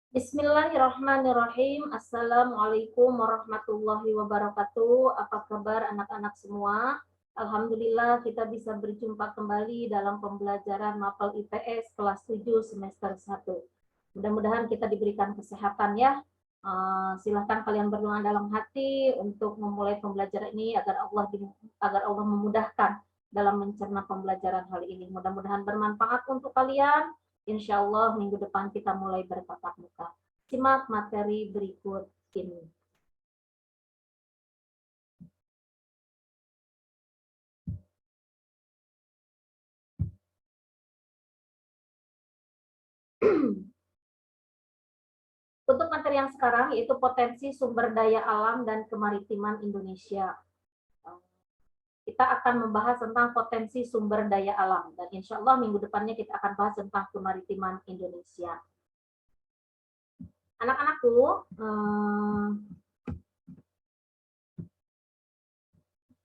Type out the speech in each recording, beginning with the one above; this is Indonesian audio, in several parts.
Bismillahirrahmanirrahim. Assalamualaikum warahmatullahi wabarakatuh. Apa kabar anak-anak semua? Alhamdulillah kita bisa berjumpa kembali dalam pembelajaran Mapel IPS kelas 7 semester 1. Mudah-mudahan kita diberikan kesehatan ya. Silahkan kalian berdoa dalam hati untuk memulai pembelajaran ini agar Allah memudahkan dalam mencerna pembelajaran hal ini. Mudah-mudahan bermanfaat untuk kalian. Insya Allah minggu depan kita mulai bertatap muka. Simak materi berikut ini. Untuk materi yang sekarang yaitu potensi sumber daya alam dan kemaritiman Indonesia. Kita akan membahas tentang potensi sumber daya alam dan insya Allah minggu depannya kita akan bahas tentang kemaritiman Indonesia. Anak-anakku,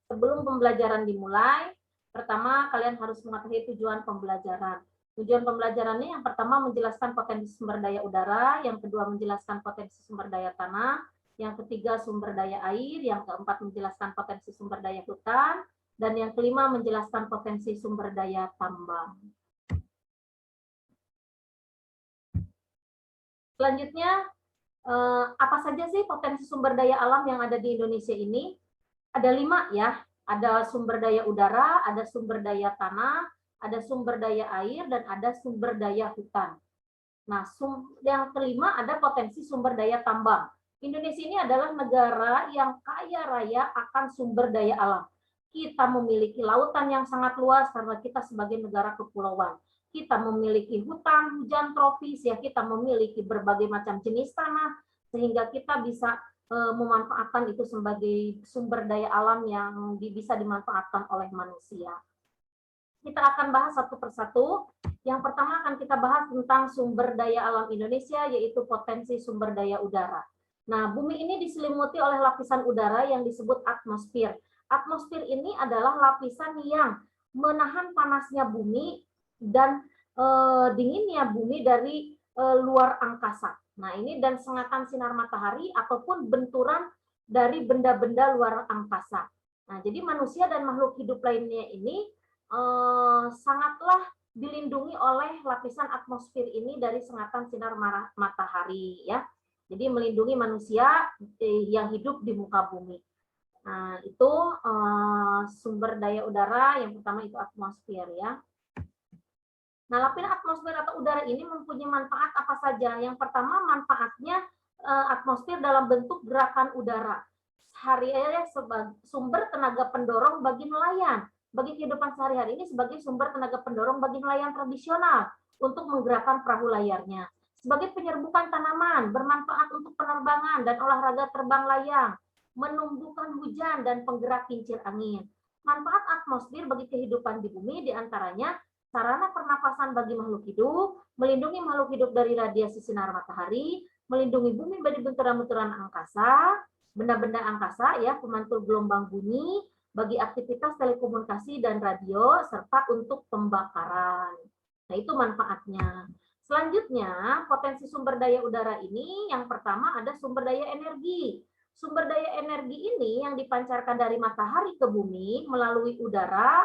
sebelum pembelajaran dimulai, pertama kalian harus mengetahui tujuan pembelajaran. Tujuan pembelajarannya yang pertama menjelaskan potensi sumber daya udara, yang kedua menjelaskan potensi sumber daya tanah, yang ketiga sumber daya air, yang keempat menjelaskan potensi sumber daya hutan, dan yang kelima menjelaskan potensi sumber daya tambang. Selanjutnya, apa saja sih potensi sumber daya alam yang ada di Indonesia ini? Ada 5 ya, ada sumber daya udara, ada sumber daya tanah, ada sumber daya air, dan ada sumber daya hutan. Nah, yang kelima ada potensi sumber daya tambang. Indonesia ini adalah negara yang kaya raya akan sumber daya alam. Kita memiliki lautan yang sangat luas karena kita sebagai negara kepulauan. Kita memiliki hutan, hujan tropis, ya kita memiliki berbagai macam jenis tanah, sehingga kita bisa memanfaatkan itu sebagai sumber daya alam yang bisa dimanfaatkan oleh manusia. Kita akan bahas satu persatu. Yang pertama akan kita bahas tentang sumber daya alam Indonesia, yaitu potensi sumber daya udara. Nah, bumi ini diselimuti oleh lapisan udara yang disebut atmosfer. Atmosfer ini adalah lapisan yang menahan panasnya bumi dan dinginnya bumi dari luar angkasa. Nah, ini dan sengatan sinar matahari ataupun benturan dari benda-benda luar angkasa. Nah, jadi manusia dan makhluk hidup lainnya ini sangatlah dilindungi oleh lapisan atmosfer ini dari sengatan sinar matahari ya. Jadi melindungi manusia yang hidup di muka bumi. Nah, itu sumber daya udara yang pertama itu atmosfer ya. Nah, lapisan atmosfer atau udara ini mempunyai manfaat apa saja? Yang pertama manfaatnya atmosfer dalam bentuk gerakan udara. Sehari-hari sebagai sumber tenaga pendorong bagi nelayan. Bagi kehidupan sehari-hari ini sebagai sumber tenaga pendorong bagi nelayan tradisional untuk menggerakkan perahu layarnya. Sebagai penyerbukan tanaman, bermanfaat untuk penerbangan dan olahraga terbang layang, menumbuhkan hujan dan penggerak kincir angin. Manfaat atmosfer bagi kehidupan di bumi diantaranya sarana pernapasan bagi makhluk hidup, melindungi makhluk hidup dari radiasi sinar matahari, melindungi bumi dari benturan-benturan angkasa, benda-benda angkasa ya, pemantul gelombang bunyi, bagi aktivitas telekomunikasi dan radio, serta untuk pembakaran. Nah, itu manfaatnya. Selanjutnya, potensi sumber daya udara ini yang pertama ada sumber daya energi. Sumber daya energi ini yang dipancarkan dari matahari ke bumi melalui udara,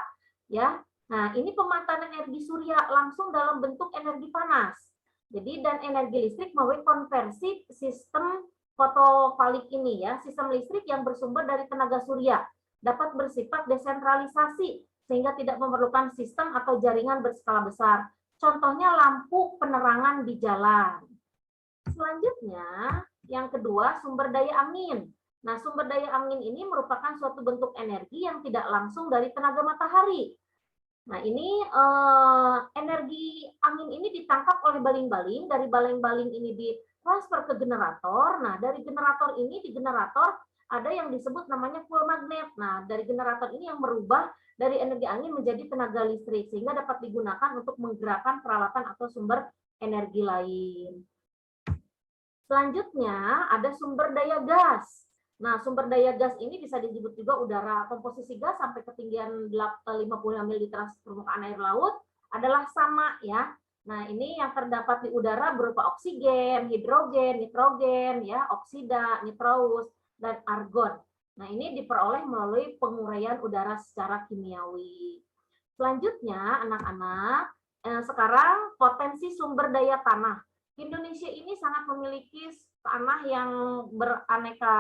ya. Nah, ini pemantaran energi surya langsung dalam bentuk energi panas. Jadi, dan energi listrik melalui konversi sistem fotovoltaik ini ya, sistem listrik yang bersumber dari tenaga surya dapat bersifat desentralisasi sehingga tidak memerlukan sistem atau jaringan berskala besar. Contohnya lampu penerangan di jalan. Selanjutnya, yang kedua sumber daya angin. Nah, sumber daya angin ini merupakan suatu bentuk energi yang tidak langsung dari tenaga matahari. Nah, ini energi angin ini ditangkap oleh baling-baling, dari baling-baling ini ditransfer ke generator. Nah, dari generator ini di generator ada yang disebut namanya full magnet. Nah, dari generator ini yang merubah dari energi angin menjadi tenaga listrik sehingga dapat digunakan untuk menggerakkan peralatan atau sumber energi lain. Selanjutnya ada sumber daya gas. Nah, sumber daya gas ini bisa disebut juga udara. Komposisi gas sampai ketinggian 50 mil di atas permukaan air laut adalah sama ya. Nah, ini yang terdapat di udara berupa oksigen, hidrogen, nitrogen, ya, oksida, nitrous, dan argon. Nah, ini diperoleh melalui penguraian udara secara kimiawi. Selanjutnya, anak-anak, sekarang potensi sumber daya tanah. Indonesia ini sangat memiliki tanah yang beraneka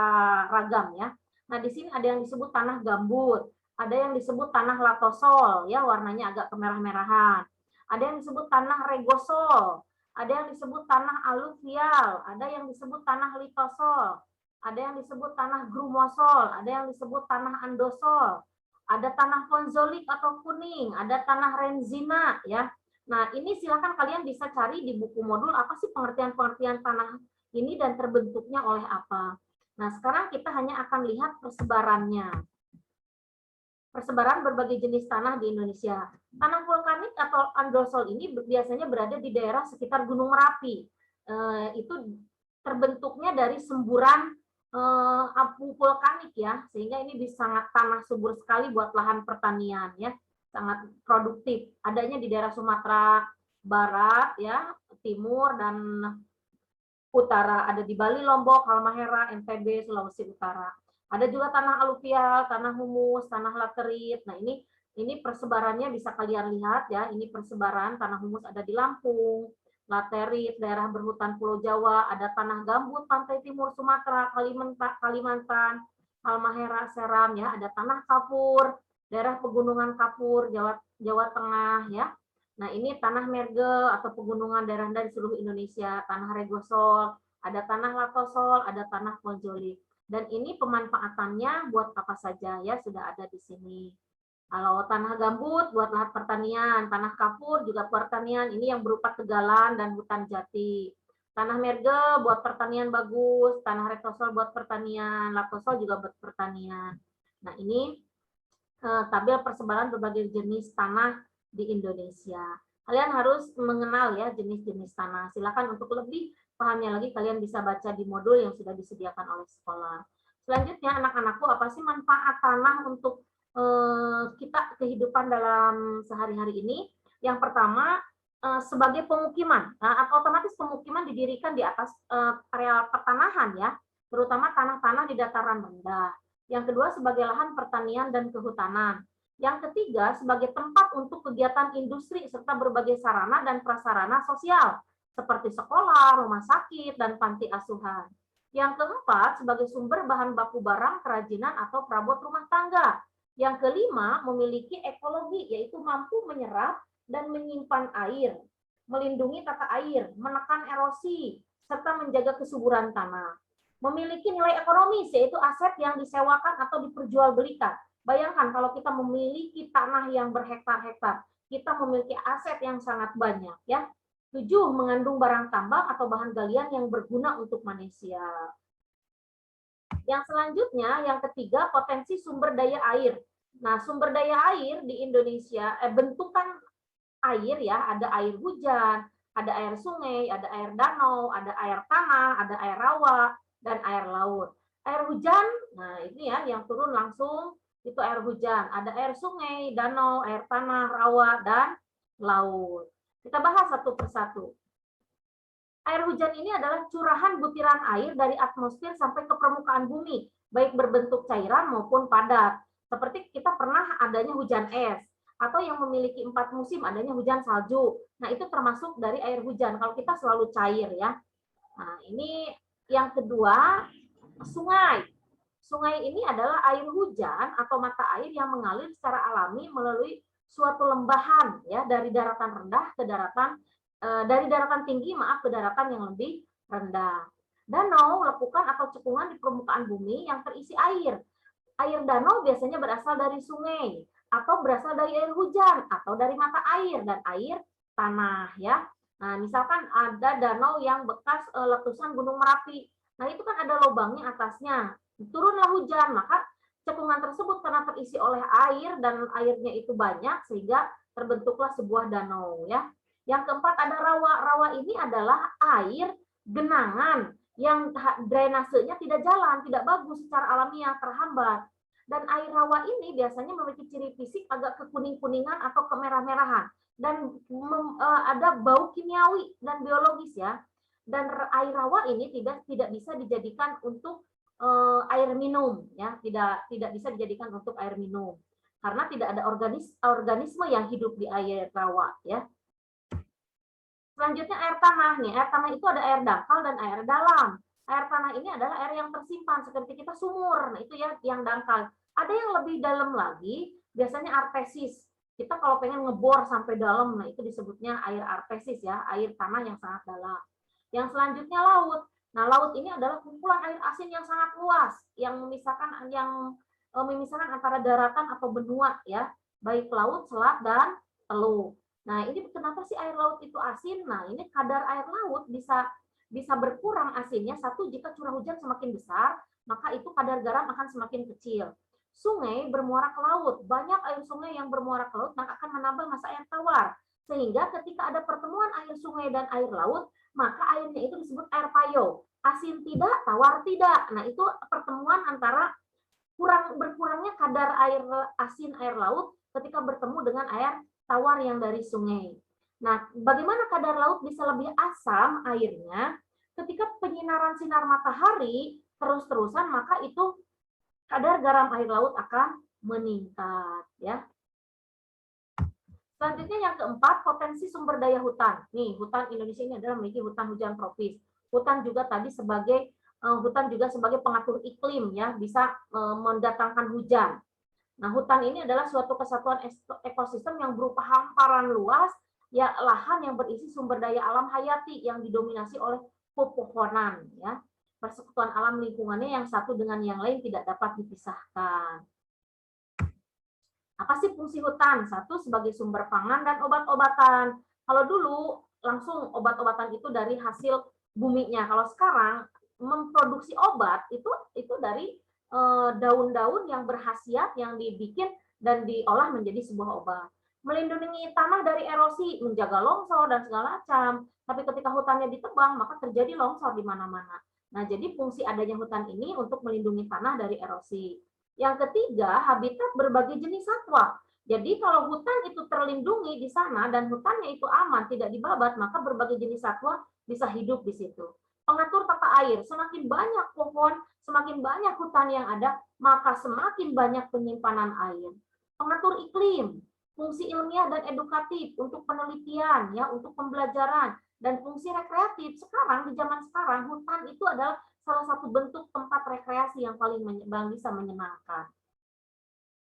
ragam, ya. Nah, di sini ada yang disebut tanah gambut, ada yang disebut tanah latosol, ya, warnanya agak kemerah-merahan. Ada yang disebut tanah regosol, ada yang disebut tanah aluvial, ada yang disebut tanah litosol, ada yang disebut tanah grumosol, ada yang disebut tanah andosol, ada tanah ponzolik atau kuning, ada tanah renzina, ya. Nah, ini silakan kalian bisa cari di buku modul apa sih pengertian-pengertian tanah ini dan terbentuknya oleh apa. Nah, sekarang kita hanya akan lihat persebarannya. Persebaran berbagai jenis tanah di Indonesia. Tanah vulkanik atau andosol ini biasanya berada di daerah sekitar Gunung Merapi. Itu terbentuknya dari semburan abu vulkanik, ya, sehingga ini bisa sangat tanah subur sekali buat lahan pertanian, ya, sangat produktif. Adanya di daerah Sumatera Barat, ya, Timur dan Utara, ada di Bali, Lombok, Halmahera, NTB, Sulawesi Utara. Ada juga tanah aluvial, tanah humus, tanah laterit. Nah, ini persebarannya bisa kalian lihat, ya. Ini persebaran tanah humus ada di Lampung, laterit daerah berhutan Pulau Jawa, ada tanah gambut pantai timur Sumatera, Kalimantan, Halmahera, Seram, ya. Ada tanah kapur, daerah pegunungan kapur, Jawa Tengah, ya. Nah, ini tanah merge atau pegunungan daerah rendah di seluruh Indonesia, tanah regosol, ada tanah latosol, ada tanah ponzolik. Dan ini pemanfaatannya buat apa saja, ya, sudah ada di sini. Kalau tanah gambut buat lahan pertanian, tanah kapur juga pertanian, ini yang berupa tegalan dan hutan jati. Tanah merge buat pertanian bagus, tanah retosol buat pertanian, latosol juga buat pertanian. Nah, ini tabel persebaran berbagai jenis tanah di Indonesia. Kalian harus mengenal, ya, jenis-jenis tanah. Silakan untuk lebih pahamnya lagi kalian bisa baca di modul yang sudah disediakan oleh sekolah. Selanjutnya, anak-anakku, apa sih manfaat tanah untuk kita kehidupan dalam sehari-hari ini? Yang pertama, sebagai pemukiman. Nah, otomatis pemukiman didirikan di atas areal pertanahan, ya, terutama tanah-tanah di dataran rendah. Yang kedua, sebagai lahan pertanian dan kehutanan. Yang ketiga, sebagai tempat untuk kegiatan industri serta berbagai sarana dan prasarana sosial, seperti sekolah, rumah sakit, dan panti asuhan. Yang keempat, sebagai sumber bahan baku barang, kerajinan, atau perabot rumah tangga. Yang kelima, memiliki ekologi, yaitu mampu menyerap dan menyimpan air, melindungi tata air, menekan erosi, serta menjaga kesuburan tanah. Memiliki nilai ekonomis, yaitu aset yang disewakan atau diperjualbelikan. Bayangkan kalau kita memiliki tanah yang berhektar-hektar, kita memiliki aset yang sangat banyak, ya. 7, mengandung barang tambang atau bahan galian yang berguna untuk manusia. Yang selanjutnya, yang ketiga, potensi sumber daya air. Nah, sumber daya air di Indonesia, bentukan air, ya, ada air hujan, ada air sungai, ada air danau, ada air tanah, ada air rawa, dan air laut. Air hujan, nah ini, ya, yang turun langsung itu air hujan. Ada air sungai, danau, air tanah, rawa, dan laut. Kita bahas satu persatu. Air hujan ini adalah curahan butiran air dari atmosfer sampai ke permukaan bumi, baik berbentuk cairan maupun padat. Seperti kita pernah adanya hujan es, atau yang memiliki 4 musim adanya hujan salju. Nah, itu termasuk dari air hujan, kalau kita selalu cair, ya. Nah, ini yang kedua, sungai. Sungai ini adalah air hujan atau mata air yang mengalir secara alami melalui suatu lembahan, ya, dari daratan rendah ke daratan dari daratan tinggi, maaf, ke daratan yang lebih rendah. Danau, lekukan atau cekungan di permukaan bumi yang terisi air. Air danau biasanya berasal dari sungai atau berasal dari air hujan atau dari mata air dan air tanah, ya. Nah, misalkan ada danau yang bekas letusan Gunung Merapi. Nah, itu kan ada lubangnya atasnya. Turunlah hujan, maka cekungan tersebut karena terisi oleh air dan airnya itu banyak sehingga terbentuklah sebuah danau, ya. Yang keempat ada rawa. Rawa ini adalah air genangan yang drainasenya tidak jalan, tidak bagus secara alamiah, terhambat. Dan air rawa ini biasanya memiliki ciri fisik agak kekuning-kuningan atau kemerah-merahan. dan ada bau kimiawi dan biologis ya. Dan air rawa ini tidak bisa dijadikan untuk air minum ya, tidak bisa dijadikan untuk air minum karena tidak ada organisme yang hidup di air rawa ya. Selanjutnya air tanah nih. Air tanah itu ada air dangkal dan air dalam. Air tanah ini adalah air yang tersimpan seperti kita sumur. Nah, itu ya yang dangkal. Ada yang lebih dalam lagi, biasanya artesis. Kita kalau pengen ngebor sampai dalam, nah itu disebutnya air artesis ya, air tanah yang sangat dalam. Yang selanjutnya laut. Nah, laut ini adalah kumpulan air asin yang sangat luas yang memisahkan antara daratan atau benua ya, baik laut, selat dan teluk. Nah, ini kenapa sih air laut itu asin? Nah, ini kadar air laut bisa berkurang asinnya jika curah hujan semakin besar, maka itu kadar garam akan semakin kecil. Sungai bermuara ke laut, banyak air sungai yang bermuara ke laut maka akan menambah massa air tawar. Sehingga ketika ada pertemuan air sungai dan air laut, maka airnya itu disebut air payo. Asin tidak, tawar tidak. Nah, itu pertemuan antara berkurangnya kadar air asin air laut ketika bertemu dengan air tawar yang dari sungai. Nah, bagaimana kadar laut bisa lebih asam airnya? Ketika penyinaran sinar matahari terus-terusan, maka itu kadar garam air laut akan meningkat ya. Selanjutnya yang keempat, potensi sumber daya hutan. Nih, hutan Indonesia ini adalah memiliki hutan hujan tropis. Hutan juga tadi sebagai pengatur iklim ya, bisa mendatangkan hujan. Nah, hutan ini adalah suatu kesatuan ekosistem yang berupa hamparan luas ya, lahan yang berisi sumber daya alam hayati yang didominasi oleh pepohonan ya. Persekutuan alam lingkungannya yang satu dengan yang lain tidak dapat dipisahkan. Apa sih fungsi hutan? Satu, sebagai sumber pangan dan obat-obatan. Kalau dulu langsung obat-obatan itu dari hasil buminya. Kalau sekarang memproduksi obat itu dari daun-daun yang berkhasiat yang dibikin dan diolah menjadi sebuah obat. Melindungi tanah dari erosi, menjaga longsor dan segala macam. Tapi ketika hutannya ditebang, maka terjadi longsor di mana-mana. Nah, jadi fungsi adanya hutan ini untuk melindungi tanah dari erosi. Yang ketiga, habitat berbagai jenis satwa. Jadi kalau hutan itu terlindungi di sana dan hutannya itu aman, tidak dibabat, maka berbagai jenis satwa bisa hidup di situ. Pengatur tata air, semakin banyak pohon, semakin banyak hutan yang ada, maka semakin banyak penyimpanan air. Pengatur iklim, fungsi ilmiah dan edukatif untuk penelitian, ya, untuk pembelajaran, dan fungsi rekreatif. Sekarang di zaman sekarang hutan itu adalah salah satu bentuk tempat rekreasi yang paling bisa menyenangkan.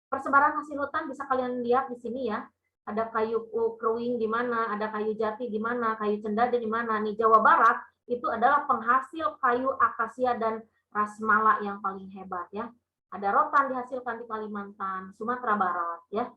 Persebaran hasil hutan bisa kalian lihat di sini ya. Ada kayu keruing di mana, ada kayu jati di mana, kayu cendana di mana. Nih, Jawa Barat itu adalah penghasil kayu akasia dan rasmala yang paling hebat ya. Ada rotan dihasilkan di Kalimantan, Sumatera Barat ya.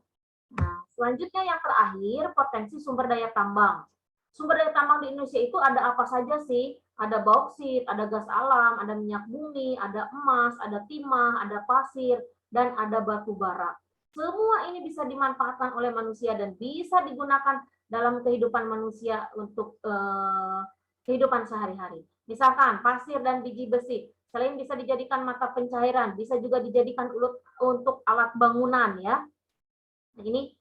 Nah, selanjutnya yang terakhir, potensi sumber daya tambang. Sumber daya tambang di Indonesia itu ada apa saja sih? Ada bauksit, ada gas alam, ada minyak bumi, ada emas, ada timah, ada pasir, dan ada batu bara. Semua ini bisa dimanfaatkan oleh manusia dan bisa digunakan dalam kehidupan manusia untuk kehidupan sehari-hari. Misalkan pasir dan biji besi, selain bisa dijadikan mata pencairan, bisa juga dijadikan untuk alat bangunan ya. Nah, ini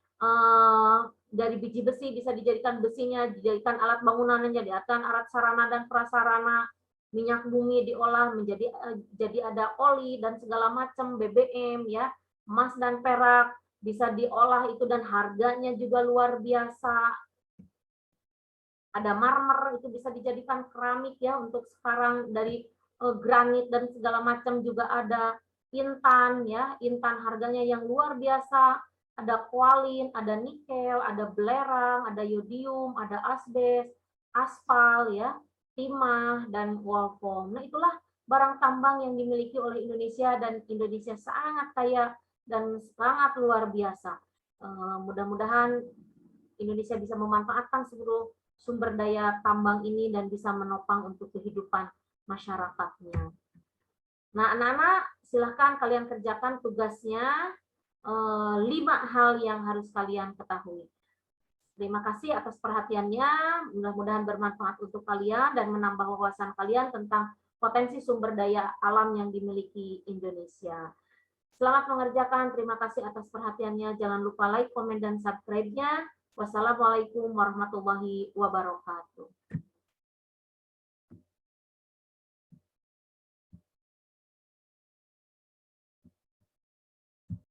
dari biji besi bisa dijadikan besinya, dijadikan alat bangunan, dijadikan alat sarana dan prasarana. Minyak bumi diolah menjadi jadi ada oli dan segala macam, BBM ya. Emas dan perak bisa diolah itu dan harganya juga luar biasa. Ada marmer itu bisa dijadikan keramik ya, untuk sekarang dari granit dan segala macam juga ada. Intan ya, intan harganya yang luar biasa. Ada kualin, ada nikel, ada belerang, ada yodium, ada asbes, aspal ya, timah dan wolfram. Nah, itulah barang tambang yang dimiliki oleh Indonesia dan Indonesia sangat kaya dan sangat luar biasa. Mudah-mudahan Indonesia bisa memanfaatkan seluruh sumber daya tambang ini dan bisa menopang untuk kehidupan masyarakatnya. Nah, anak-anak, silahkan kalian kerjakan tugasnya. 5 hal yang harus kalian ketahui. Terima kasih atas perhatiannya. Mudah-mudahan bermanfaat untuk kalian dan menambah wawasan kalian tentang potensi sumber daya alam yang dimiliki Indonesia. Selamat mengerjakan. Terima kasih atas perhatiannya. Jangan lupa like, komen, dan subscribe-nya. Wassalamualaikum warahmatullahi wabarakatuh.